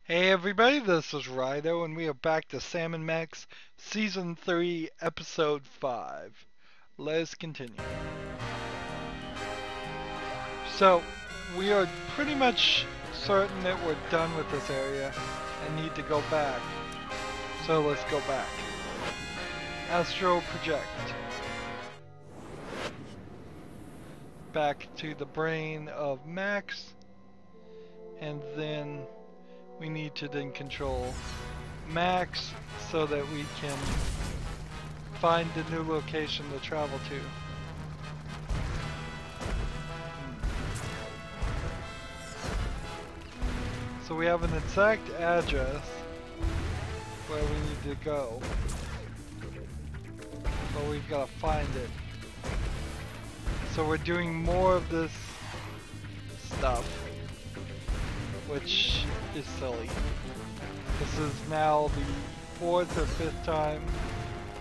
Hey everybody, this is Rydo, and we are back to Sam and Max Season 3, Episode 5. Let's continue. So, we are pretty much certain that we're done with this area and need to go back. So let's go back. Astro project. Back to the brain of Max, and then we need to then control Max so that we can find the new location to travel to. So we have an exact address where we need to go, but we've got to find it. So we're doing more of this stuff, which is silly. This is now the 4th or 5th time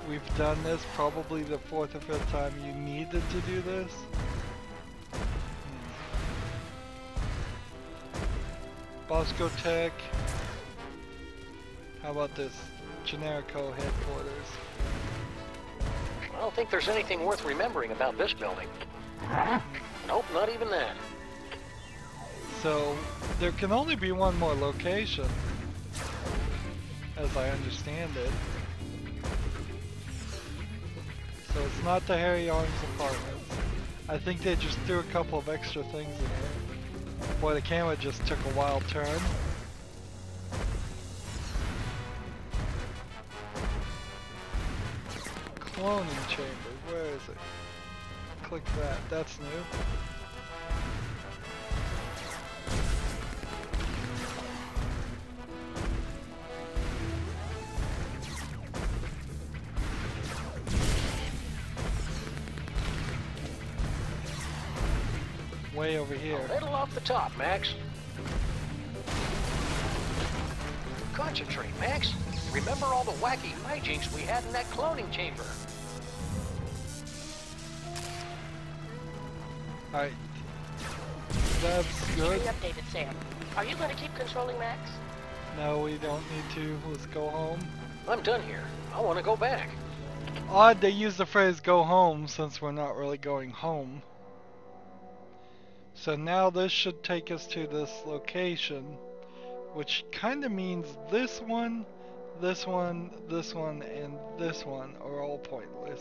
we've done this, probably the 4th or 5th time you needed to do this. Bosco Tech. How about this? Generico headquarters. I don't think there's anything worth remembering about this building. Nope, not even that. So, there can only be one more location, as I understand it. So it's not the Harry Arms apartments. I think they just threw a couple of extra things in here. Boy, the camera just took a wild turn. Cloning chamber, where is it? Click that, that's new. Way over here. A little off the top, Max. Concentrate, Max. Remember all the wacky hijinks we had in that cloning chamber. Alright. That's good. Updated, Sam. Are you going to keep controlling Max? No, we don't need to. Let's go home. I'm done here. I want to go back. Odd they use the phrase go home since we're not really going home. So now this should take us to this location, which kind of means this one, this one, this one, and this one are all pointless.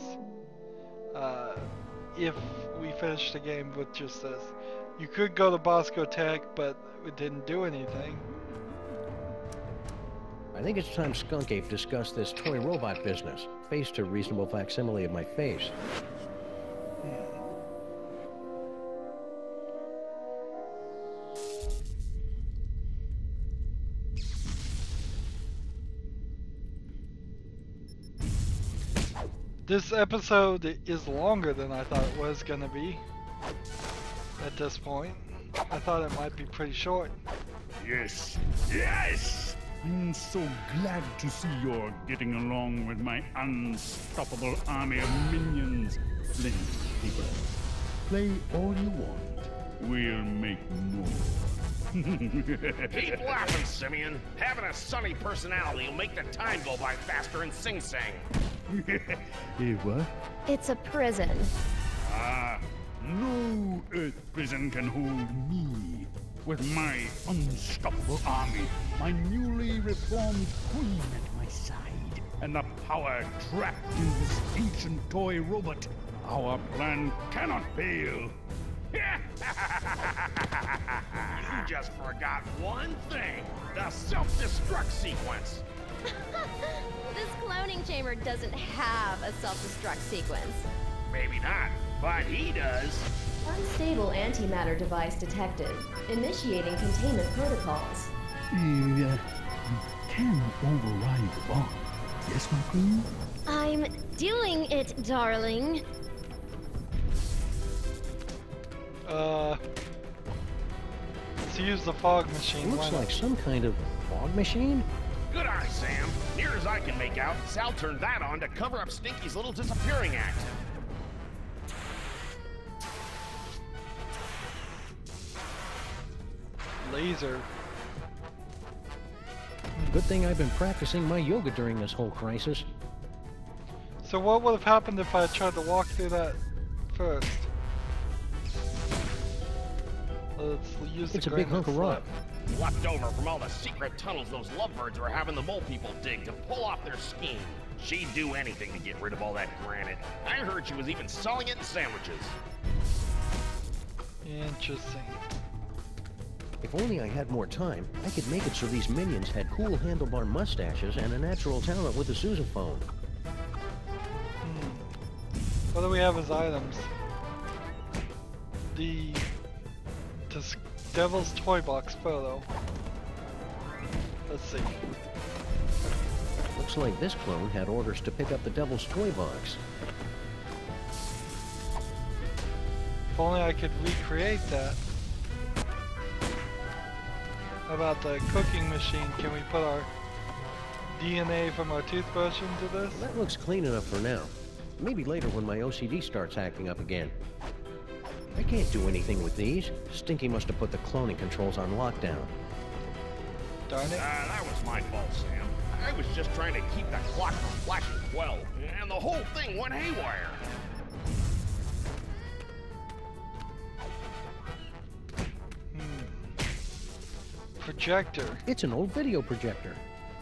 If we finish the game with just this. You could go to Bosco Tech, but it didn't do anything. I think it's time Skunk Ape discussed this toy robot business. Faced a reasonable facsimile of my face. This episode is longer than I thought it was gonna be at this point. I thought it might be pretty short. Yes, yes! I'm so glad to see you're getting along with my unstoppable army of minions. Flint, people, play all you want. We'll make more. Keep laughing, Simeon. Having a sunny personality will make the time go by faster in Sing Sing. Hey, what? It's a prison. Ah, no Earth prison can hold me. With my unstoppable army, my newly reformed queen at my side, and the power trapped in this ancient toy robot, our plan cannot fail. You just forgot one thing. The self-destruct sequence. This cloning chamber doesn't have a self-destruct sequence. Maybe not, but he does. Unstable antimatter device detected. Initiating containment protocols. You can override the bomb. Yes, my queen? I'm doing it, darling. Let's use the fog machine. Looks like some kind of fog machine? Good eye, Sam. Near as I can make out, Sal turned that on to cover up Stinky's little disappearing act. Laser. Good thing I've been practicing my yoga during this whole crisis. So what would have happened if I tried to walk through that first? Let's use It's the a big hunk of rock. Left over from all the secret tunnels those lovebirds were having the mole people dig to pull off their scheme. She'd do anything to get rid of all that granite. I heard she was even selling it in sandwiches. Interesting. If only I had more time, I could make it so these minions had cool handlebar mustaches and a natural talent with the sousaphone. What do we have as items? The Devil's Toy Box photo. Let's see. Looks like this clone had orders to pick up the Devil's Toy Box. If only I could recreate that. How about the cooking machine? Can we put our DNA from our toothbrush into this? That looks clean enough for now. Maybe later when my OCD starts acting up again. I can't do anything with these. Stinky must have put the cloning controls on lockdown. Darn it. That was my fault, Sam. I was just trying to keep that clock from flashing 12, and the whole thing went haywire. Projector. It's an old video projector.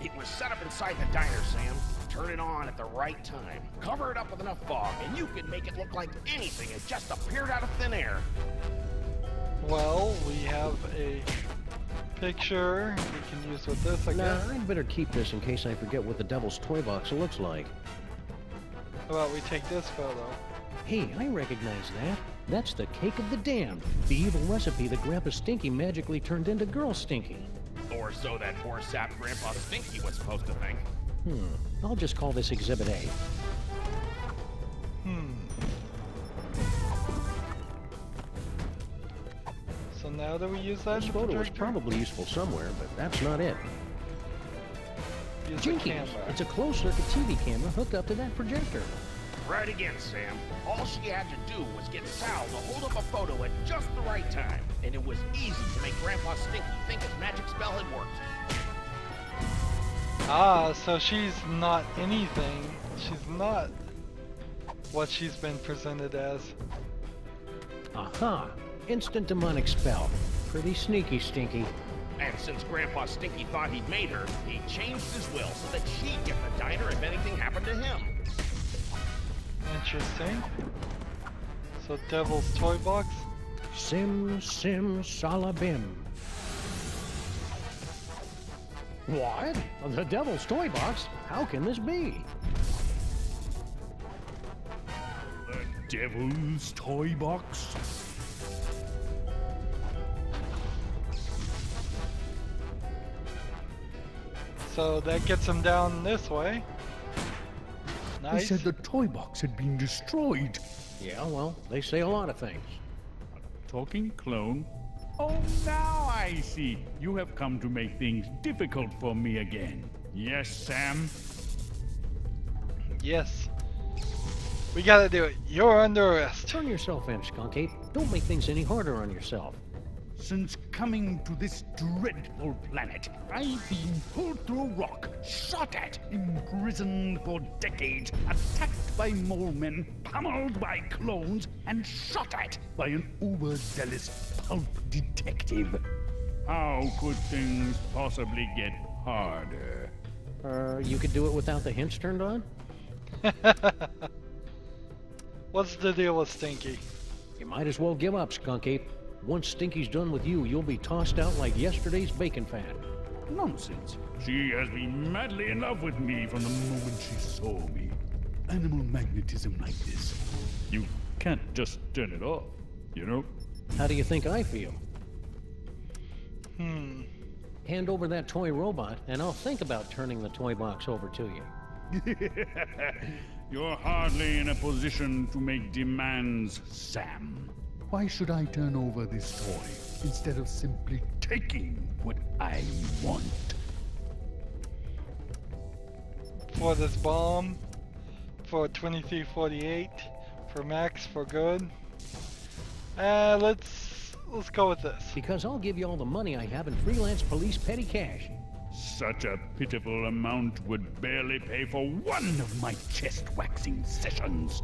It was set up inside the diner, Sam. Turn it on at the right time. Cover it up with enough fog, and you could make it look like anything had just appeared out of thin air. Well, we have a picture we can use with this, I guess. Nah, I'd better keep this in case I forget what the Devil's Toy Box looks like. How about we take this photo? Hey, I recognize that. That's the Cake of the Damned, the evil recipe that Grandpa Stinky magically turned into Girl Stinky. Or so that poor sap Grandpa Stinky was supposed to think. I'll just call this Exhibit A. So now that we use that This photo is probably useful somewhere, but that's not it. Use the Jinkies! camera. It's a closed-circuit TV camera hooked up to that projector. Right again, Sam. All she had to do was get Sal to hold up a photo at just the right time, and it was easy to make Grandpa Stinky think his magic spell had worked. Ah, so she's not anything. She's not what she's been presented as. Aha! Instant demonic spell. Pretty sneaky, Stinky. And since Grandpa Stinky thought he'd made her, he changed his will so that she'd get the diner if anything happened to him. Interesting. So Devil's Toy Box. Sim salabim. What? The Devil's Toy Box? How can this be? The Devil's Toy Box? So that gets him down this way. They Nice. said the toy box had been destroyed. Yeah, well, they say a lot of things. Talking clone? Oh, now I see. You have come to make things difficult for me again. Yes, Sam? Yes. We gotta do it. You're under arrest. Turn yourself in, Skunk Ape. Don't make things any harder on yourself. Since coming to this dreadful planet, I've been pulled through a rock, shot at, imprisoned for decades, attacked by mole men, pummeled by clones, and shot at by an overzealous pulp detective. How could things possibly get harder? You could do it without the hints turned on? What's the deal with Stinky? You might as well give up, Skunk Ape. Once Stinky's done with you, you'll be tossed out like yesterday's bacon fat. Nonsense. She has been madly in love with me from the moment she saw me. Animal magnetism like this. You can't just turn it off, you know? How do you think I feel? Hand over that toy robot, and I'll think about turning the toy box over to you. You're hardly in a position to make demands, Sam. Why should I turn over this toy instead of simply taking what I want? For this bomb, for 2348, for Max, for good. Let's go with this. Because I'll give you all the money I have in freelance police petty cash. Such a pitiful amount would barely pay for one of my chest-waxing sessions.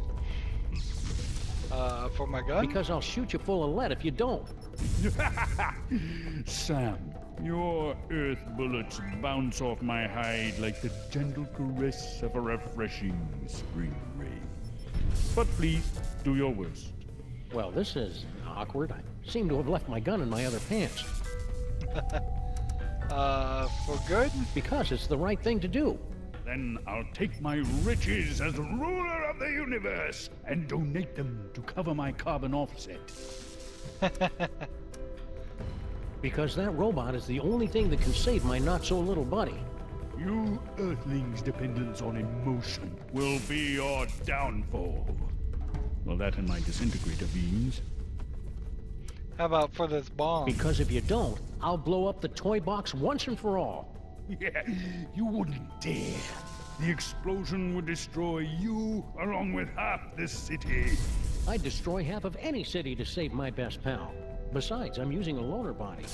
For my gun? Because I'll shoot you full of lead if you don't. Sam, your earth bullets bounce off my hide like the gentle caress of a refreshing spring rain. But please, do your worst. Well, this is awkward. I seem to have left my gun in my other pants. For good? Because it's the right thing to do. Then I'll take my riches as ruler of the universe and donate them to cover my carbon offset. Because that robot is the only thing that can save my not-so-little buddy. You Earthlings' dependence on emotion will be your downfall. Well, that and my disintegrator beams. How about for this bomb? Because if you don't, I'll blow up the toy box once and for all. Yeah, you wouldn't dare. The explosion would destroy you along with half this city. I'd destroy half of any city to save my best pal. Besides, I'm using a loaner body.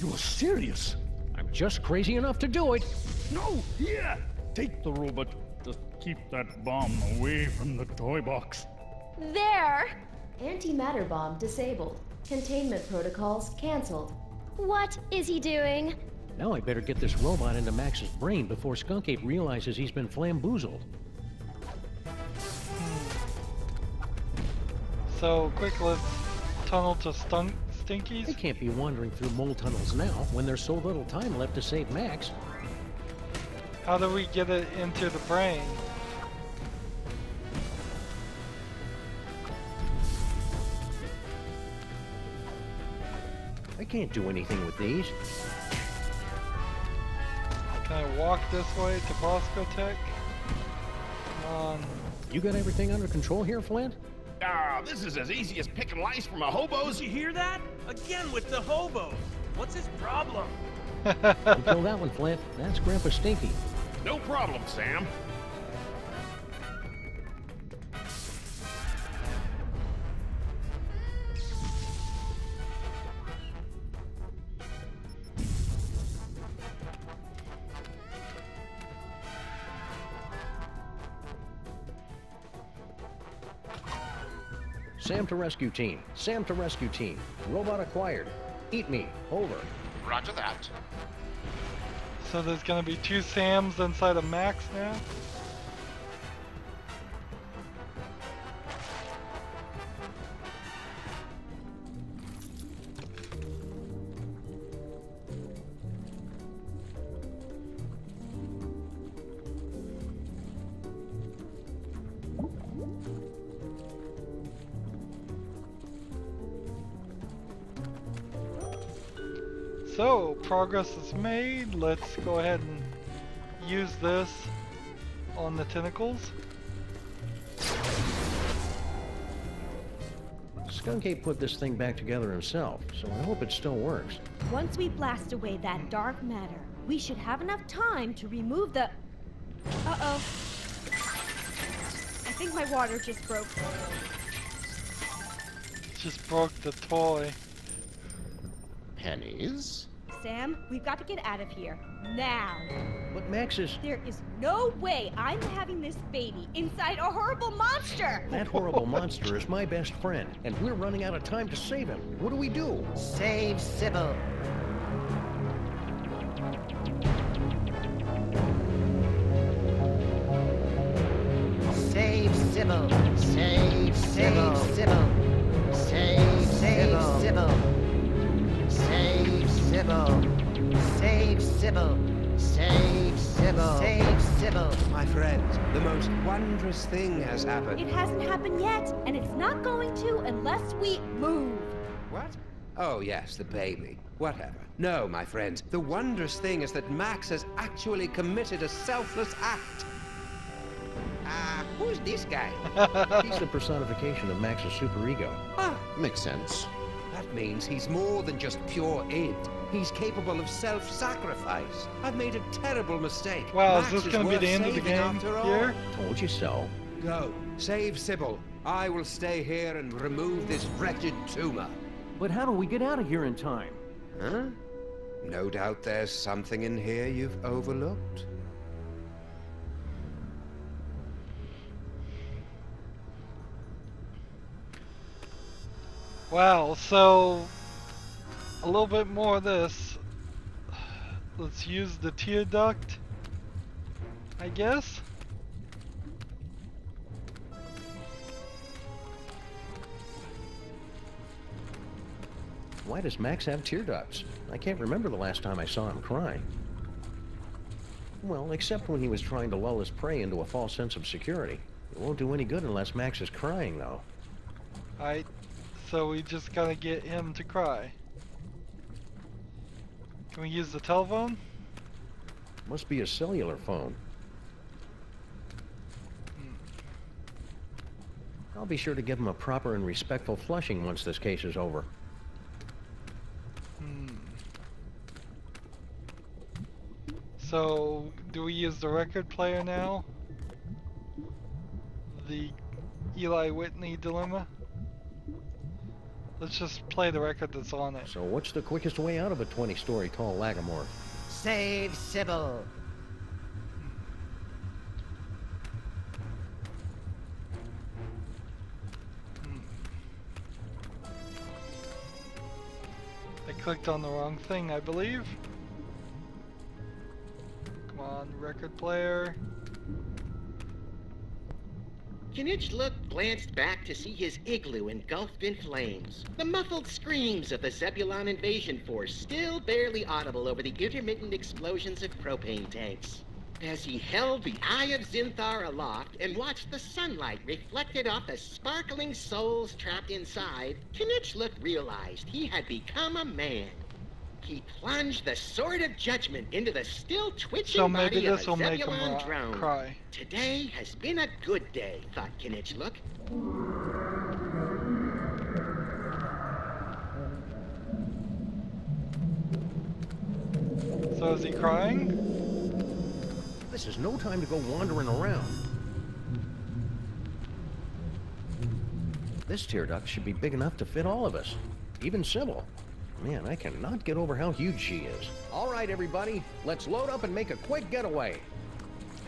You're serious? I'm just crazy enough to do it. No, here! Take the robot. Just keep that bomb away from the toy box. There! Antimatter bomb disabled. Containment protocols canceled. What is he doing? Now I better get this robot into Max's brain before Skunk Ape realizes he's been flamboozled. So, quick, let's tunnel to Stinkies. They can't be wandering through mole tunnels now when there's so little time left to save Max. How do we get it into the brain? I can't do anything with these. Can I walk this way to Bosco Tech? Come on. You got everything under control here, Flint? Ah, this is as easy as picking lice from a hobo's. You hear that? Again with the hobos. What's his problem? Don't kill that one, Flint. That's Grandpa Stinky. No problem, Sam. Sam to rescue team. Sam to rescue team. Robot acquired. Eat me. Over. Roger that. So there's gonna be 2 Sams inside of Max now? So, progress is made. Let's go ahead and use this on the tentacles. Skunk Ape put this thing back together himself, so I hope it still works. Once we blast away that dark matter, we should have enough time to remove the... Uh-oh. I think my water just broke. Just broke the toy. Pennies? Sam, we've got to get out of here. Now. But Max is... There is no way I'm having this baby inside a horrible monster! That horrible monster is my best friend, and we're running out of time to save him. What do we do? Save Sybil. Save Sybil. Save Sybil. Save Sybil. Save Sybil. Save Sybil. Save Sybil. Save Sybil. My friend, the most wondrous thing has happened. It hasn't happened yet, and it's not going to unless we move. What? Oh, yes, the baby. Whatever. No, my friends, the wondrous thing is that Max has actually committed a selfless act. Who's this guy? He's the personification of Max's superego. Ah, makes sense. That means he's more than just pure id. He's capable of self-sacrifice. I've made a terrible mistake. Wow, Max is this going to be the end of the game here? Told you so. Go. Save Sybil. I will stay here and remove this wretched tumor. But how do we get out of here in time? Huh? No doubt there's something in here you've overlooked. Wow, so a little bit more of this. Let's use the tear duct, I guess. Why does Max have tear ducts? I can't remember the last time I saw him crying. Well, except when he was trying to lull his prey into a false sense of security. It won't do any good unless Max is crying, though. Alright, so we just gotta get him to cry. Can we use the telephone? Must be a cellular phone. I'll be sure to give him a proper and respectful flushing once this case is over. So, do we use the record player now? The Eli Whitney dilemma? Let's just play the record that's on it. So what's the quickest way out of a 20-story tall lagomorph? Save Sybil. I clicked on the wrong thing, I believe. Come on, record player. Knitchlook glanced back to see his igloo engulfed in flames. The muffled screams of the Zebulon invasion force still barely audible over the intermittent explosions of propane tanks. As he held the Eye of Zinthar aloft and watched the sunlight reflected off the sparkling souls trapped inside, Knitchlook realized he had become a man. He plunged the sword of judgment into the still twitching body of a Zebulon drone. Cry. Today has been a good day, thought Knitchlook. So is he crying? This is no time to go wandering around. This tear duct should be big enough to fit all of us, even Sybil. Man, I cannot get over how huge she is. All right, everybody, let's load up and make a quick getaway.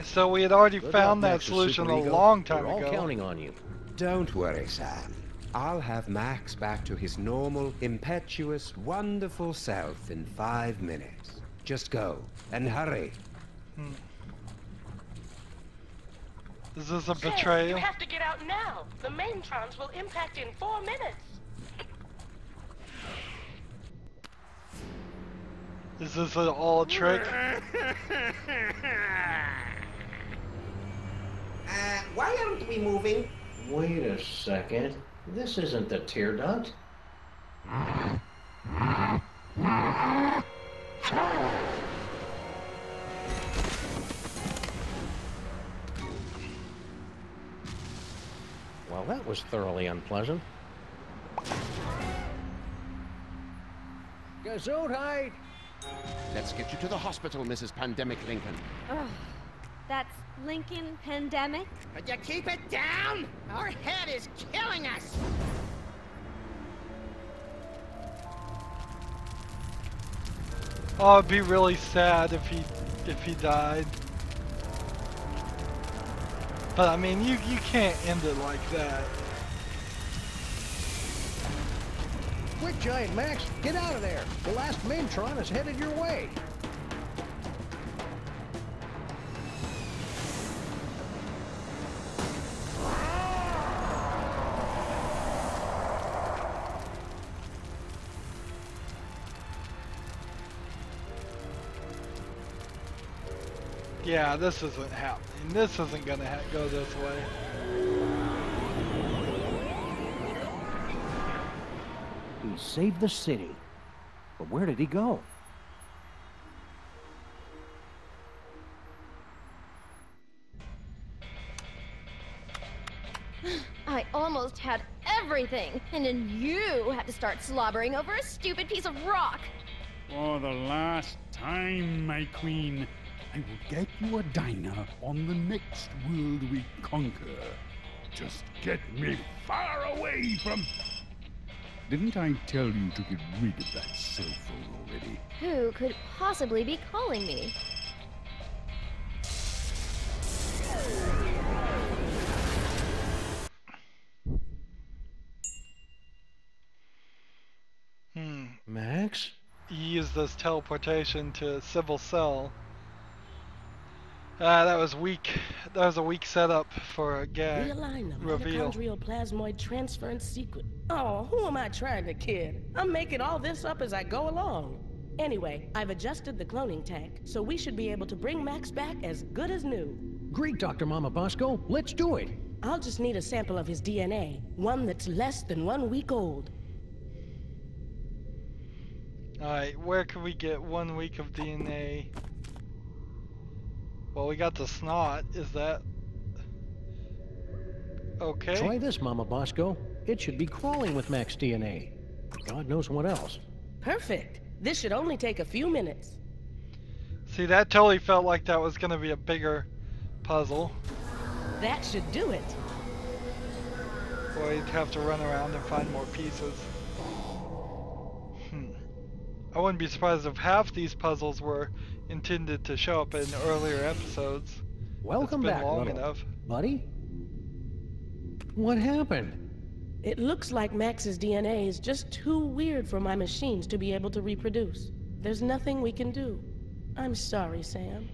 So we had already found that solution a long time ago. We're all counting on you. Don't worry, Sam. I'll have Max back to his normal, impetuous, wonderful self in 5 minutes. Just go, and hurry. Is this a betrayal? You have to get out now. The maintrons will impact in 4 minutes. Is this all a trick? Why aren't we moving? Wait a second. This isn't the tear duct. Well, that was thoroughly unpleasant. Gesundheit! Let's get you to the hospital, Mrs. Pandemic Lincoln. Ugh, that's Lincoln Pandemic? Could you keep it down? Our head is killing us! Oh, it'd be really sad if he died. But I mean, you can't end it like that. Quick, Giant Max, get out of there! The last Maintron is headed your way! Yeah, this isn't happening. This isn't gonna go this way. He saved the city. But where did he go? I almost had everything, and then you had to start slobbering over a stupid piece of rock. For the last time, my queen, I will get you a diner on the next world we conquer. Just get me far away from... Didn't I tell you to get rid of that cell phone already? Who could possibly be calling me? Max? You use this teleportation to Sybil's cell. That was weak. That was a weak setup for a gag Realign the reveal. mitochondrial plasmoid transference sequence. Oh, who am I trying to kid? I'm making all this up as I go along. Anyway, I've adjusted the cloning tank, so we should be able to bring Max back as good as new. Great, Dr. Mama Bosco. Let's do it. I'll just need a sample of his DNA, one that's less than 1 week old. Alright, where can we get 1 week of DNA? Well, we got the snot. Is that okay? Try this, Mama Bosco. It should be crawling with Max DNA. God knows what else. Perfect. This should only take a few minutes. See, that totally felt like that was going to be a bigger puzzle. That should do it. Or you'd have to run around and find more pieces. I wouldn't be surprised if half these puzzles were intended to show up in earlier episodes. Welcome it's been back, long Little. enough. Buddy? What happened? It looks like Max's DNA is just too weird for my machines to be able to reproduce. There's nothing we can do. I'm sorry, Sam.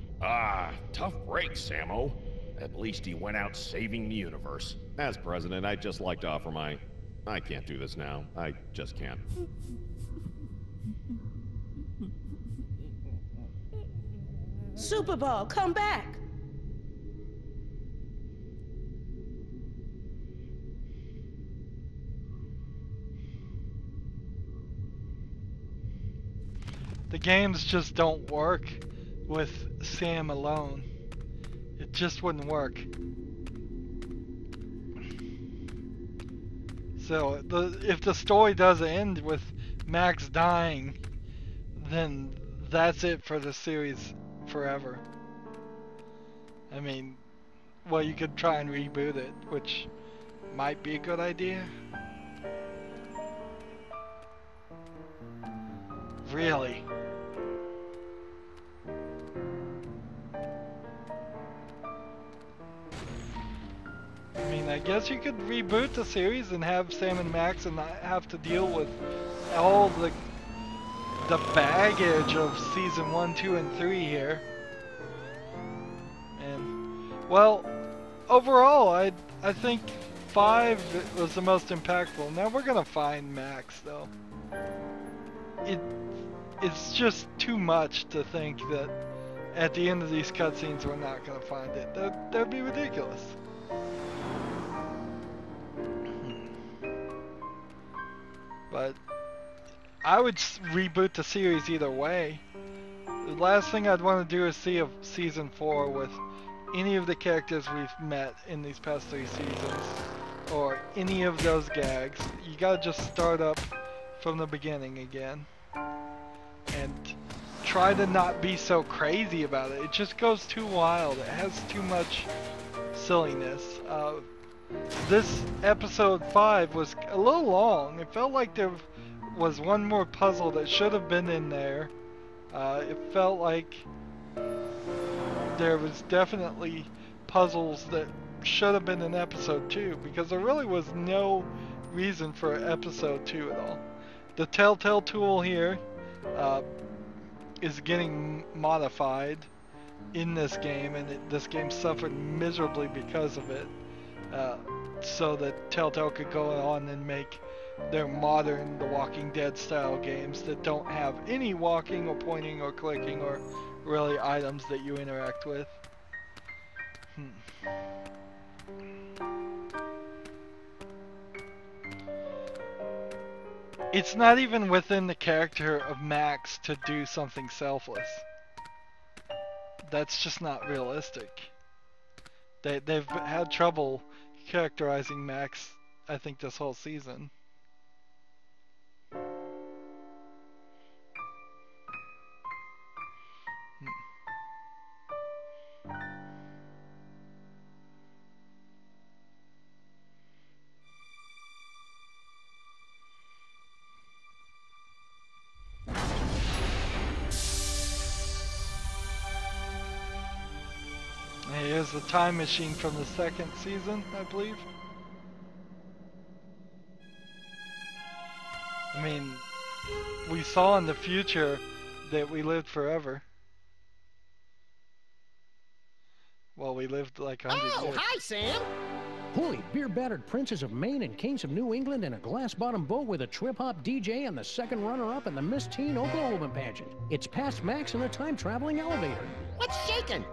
Tough break, Sammo. At least he went out saving the universe. As president, I'd just like to offer my... I can't do this now. I just can't. Super Ball, come back! The games just don't work with Sam alone. It just wouldn't work. So, if the story does end with Max dying, then that's it for the series forever. I mean, well, you could try and reboot it, which might be a good idea. Really? I mean, I guess you could reboot the series and have Sam and Max and not have to deal with all the baggage of season 1, 2, and 3 here. And, well, overall, I think 5 was the most impactful. Now we're gonna find Max, though. It's just too much to think that at the end of these cutscenes we're not gonna find it. That'd be ridiculous. But I would reboot the series either way. The last thing I'd want to do is see a season 4 with any of the characters we've met in these past 3 seasons, or any of those gags. You gotta just start up from the beginning again and try to not be so crazy about it. It just goes too wild. It has too much silliness. This episode 5 was a little long. It felt like there was one more puzzle that should have been in there. It felt like there was definitely puzzles that should have been in episode 2, because there really was no reason for episode 2 at all. The Telltale tool here is getting modified in this game, and this game suffered miserably because of it. So that Telltale could go on and make their modern The Walking Dead style games that don't have any walking or pointing or clicking or really items that you interact with. It's not even within the character of Max to do something selfless. That's just not realistic. They've had trouble characterizing Max, I think, this whole season. Here's the time machine from the second season, I believe. I mean, we saw in the future that we lived forever. Well, we lived like 100 years. Oh, hi, Sam! Holy beer-battered princes of Maine and kings of New England in a glass-bottom boat with a trip-hop DJ and the second runner-up in the Miss Teen Oklahoma pageant. It's past Max in a time-traveling elevator. What's shaking?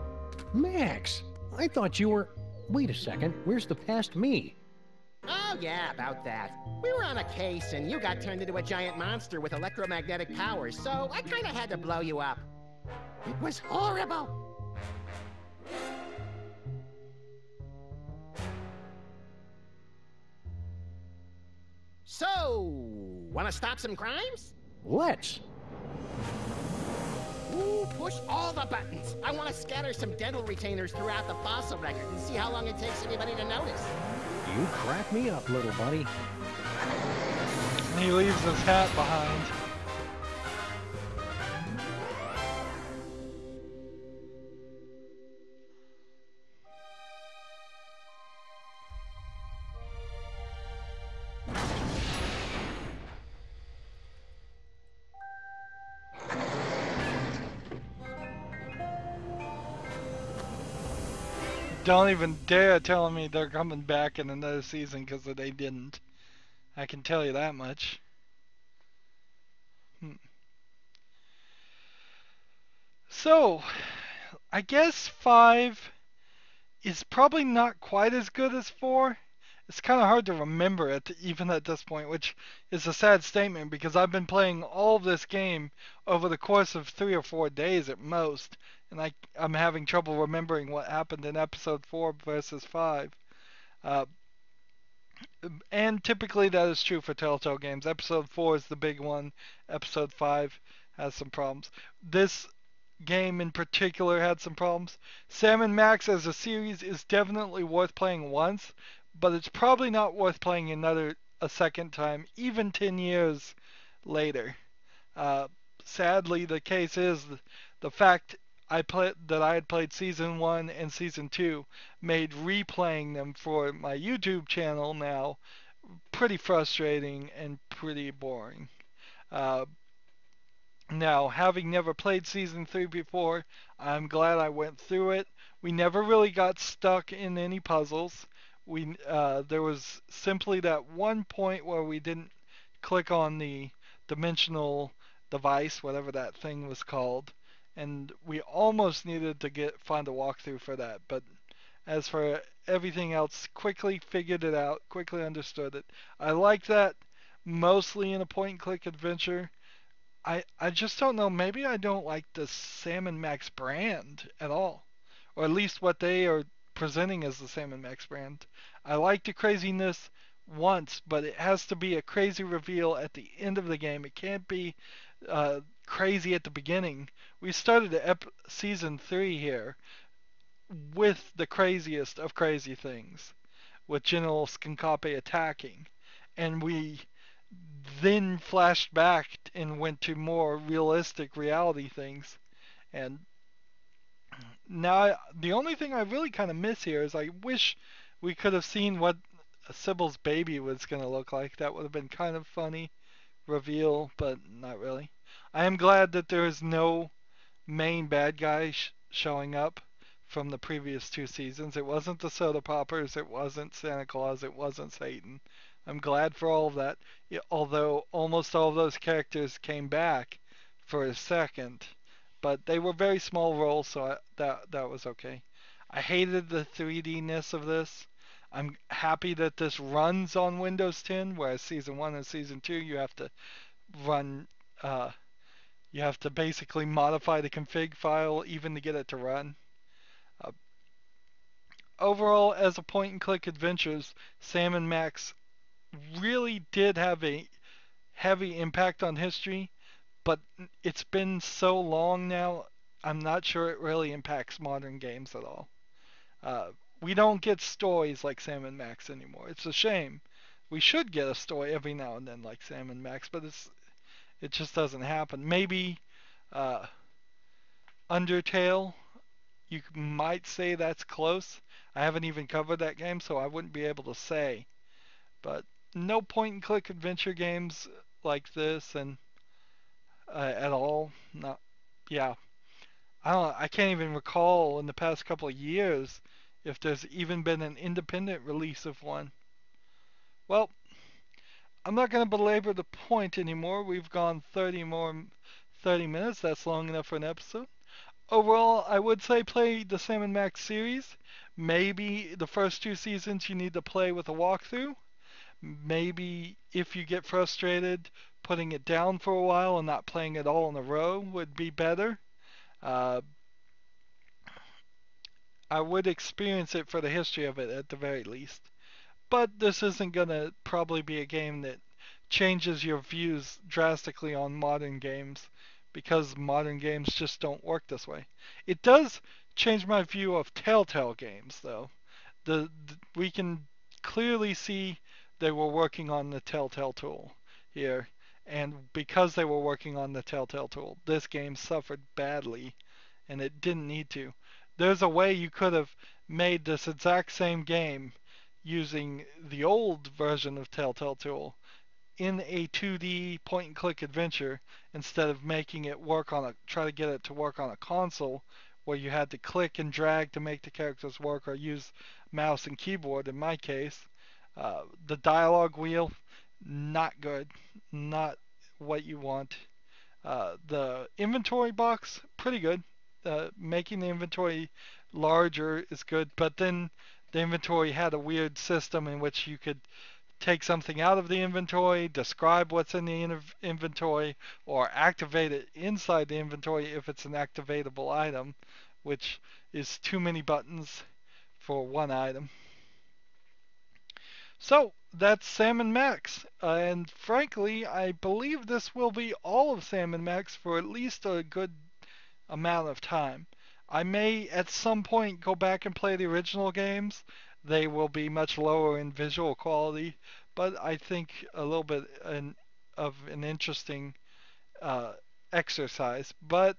Max, I thought you were... Wait a second, where's the past me? Oh, yeah, about that. We were on a case, and you got turned into a giant monster with electromagnetic powers, so I kinda had to blow you up. It was horrible. So, wanna stop some crimes? Let's. Ooh, push all the buttons. I wanna scatter some dental retainers throughout the fossil record and see how long it takes anybody to notice. You crack me up, little buddy. And he leaves his hat behind. Don't even dare tell me they're coming back in another season, because they didn't. I can tell you that much. So, I guess 5 is probably not quite as good as 4. It's kind of hard to remember it even at this point, which is a sad statement because I've been playing all of this game over the course of 3 or 4 days at most, and I'm having trouble remembering what happened in episode 4 versus 5. And typically that is true for Telltale games. Episode 4 is the big one. Episode 5 has some problems. This game in particular had some problems. Sam and Max as a series is definitely worth playing once, but it's probably not worth playing a second time, even 10 years later. Sadly, the case is the fact that I had played Season 1 and Season 2 made replaying them for my YouTube channel now pretty frustrating and pretty boring. Now, having never played Season 3 before, I'm glad I went through it. We never really got stuck in any puzzles. There was simply that one point where we didn't click on the dimensional device, whatever that thing was called, and we almost needed to find a walkthrough for that. But as for everything else, quickly figured it out, quickly understood it. I like that mostly in a point-and-click adventure. I just don't know, maybe I don't like the Sam and Max brand at all, or at least what they are presenting as the Sam and Max brand. I like the craziness once, but it has to be a crazy reveal at the end of the game. It can't be crazy at the beginning. We started Season 3 here with the craziest of crazy things, with General Skincape attacking, and we then flashed back and went to more realistic reality things. And now the only thing I really kind of miss here is I wish we could have seen what Sybil's baby was going to look like. That would have been kind of funny reveal, but not really. I am glad that there is no main bad guy showing up from the previous 2 seasons. It wasn't the soda poppers, it wasn't Santa Claus, it wasn't Satan. I'm glad for all of that, although almost all of those characters came back for a second, but they were very small roles, so that was okay. I hated the 3D-ness of this. I'm happy that this runs on Windows 10, whereas Season 1 and Season 2 you have to run, you have to basically modify the config file even to get it to run. Overall, as a point-and-click adventures, Sam and Max really did have a heavy impact on history, but it's been so long now, I'm not sure it really impacts modern games at all. We don't get stories like Sam and Max anymore. It's a shame. We should get a story every now and then like Sam and Max, but it just doesn't happen. Maybe Undertale you might say that's close. I haven't even covered that game, so I wouldn't be able to say. But no point-and-click adventure games like this, and at all. Not, yeah. I can't even recall in the past couple of years if there's even been an independent release of one. Well, I'm not going to belabor the point anymore. We've gone 30 minutes. That's long enough for an episode. Overall, I would say play the Sam and Max series. Maybe the first 2 seasons you need to play with a walkthrough. Maybe if you get frustrated, putting it down for a while and not playing it all in a row would be better. I would experience it for the history of it at the very least. But this isn't going to probably be a game that changes your views drastically on modern games, because modern games just don't work this way. It does change my view of Telltale games, though. We can clearly see they were working on the Telltale tool here, and because they were working on the Telltale tool, this game suffered badly, and it didn't need to. There's a way you could have made this exact same game using the old version of Telltale Tool in a 2D point-and-click adventure instead of making it work on try to get it to work on a console where you had to click and drag to make the characters work or use mouse and keyboard in my case. The dialogue wheel, not good. Not what you want. The inventory box, pretty good. Making the inventory larger is good, but then the inventory had a weird system in which you could take something out of the inventory, describe what's in the inventory, or activate it inside the inventory if it's an activatable item, which is too many buttons for one item. So that's Sam and Max, and frankly, I believe this will be all of Sam and Max for at least a good amount of time. I may at some point go back and play the original games. They will be much lower in visual quality, but I think a little bit of an interesting exercise. But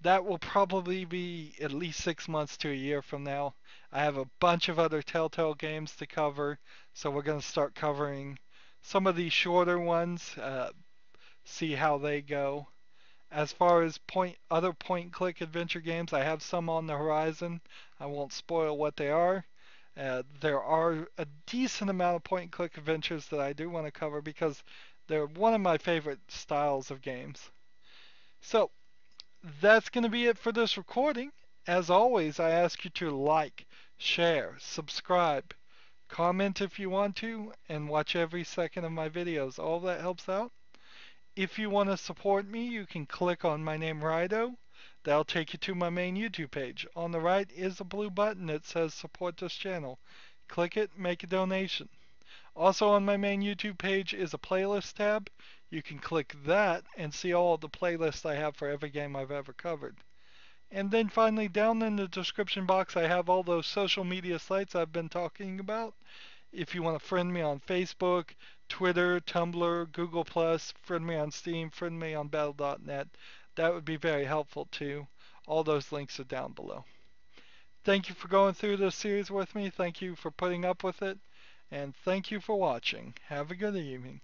that will probably be at least 6 months to a year from now. I have a bunch of other Telltale games to cover, so we're going to start covering some of these shorter ones, see how they go. As far as other point-and-click adventure games, I have some on the horizon. I won't spoil what they are. There are a decent amount of point-and-click adventures that I do want to cover because they're one of my favorite styles of games. So, that's going to be it for this recording. As always, I ask you to like, share, subscribe, comment if you want to, and watch every second of my videos. All that helps out. If you want to support me, you can click on my name, Rydo. That'll take you to my main YouTube page. On the right is a blue button that says support this channel. Click it, make a donation. Also on my main YouTube page is a playlist tab. You can click that and see all of the playlists I have for every game I've ever covered. And then finally, down in the description box, I have all those social media sites I've been talking about. If you want to friend me on Facebook, Twitter, Tumblr, Google+, friend me on Steam, friend me on Battle.net, that would be very helpful too. All those links are down below. Thank you for going through this series with me. Thank you for putting up with it. And thank you for watching. Have a good evening.